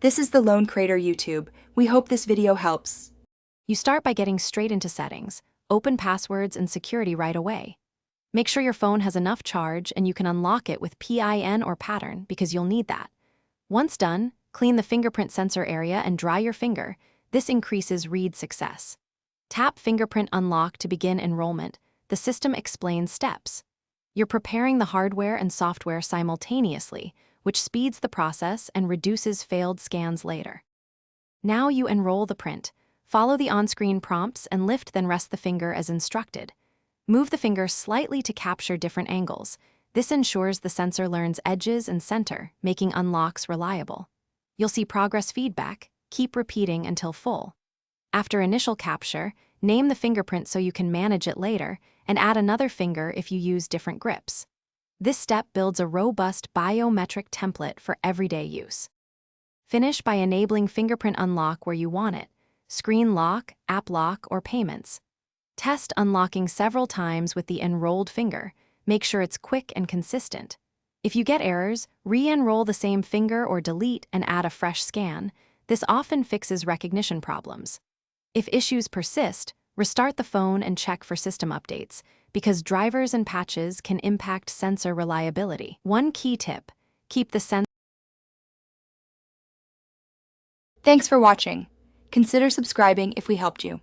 This is the Lone Crater YouTube. We hope this video helps. You start by getting straight into settings, open passwords and security right away. Make sure your phone has enough charge and you can unlock it with PIN or pattern because you'll need that. Once done, clean the fingerprint sensor area and dry your finger. This increases read success. Tap Fingerprint Unlock to begin enrollment. The system explains steps. You're preparing the hardware and software simultaneously, which speeds the process and reduces failed scans later. Now you enroll the print. Follow the on-screen prompts and lift then rest the finger as instructed. Move the finger slightly to capture different angles. This ensures the sensor learns edges and center, making unlocks reliable. You'll see progress feedback. Keep repeating until full. After initial capture, name the fingerprint so you can manage it later, and add another finger if you use different grips. This step builds a robust biometric template for everyday use. Finish by enabling fingerprint unlock where you want it: screen lock, app lock, or payments. Test unlocking several times with the enrolled finger. Make sure it's quick and consistent. If you get errors, re-enroll the same finger or delete and add a fresh scan. This often fixes recognition problems. If issues persist, restart the phone and check for system updates, because drivers and patches can impact sensor reliability. One key tip: keep the sensor. Thanks for watching. Consider subscribing if we helped you.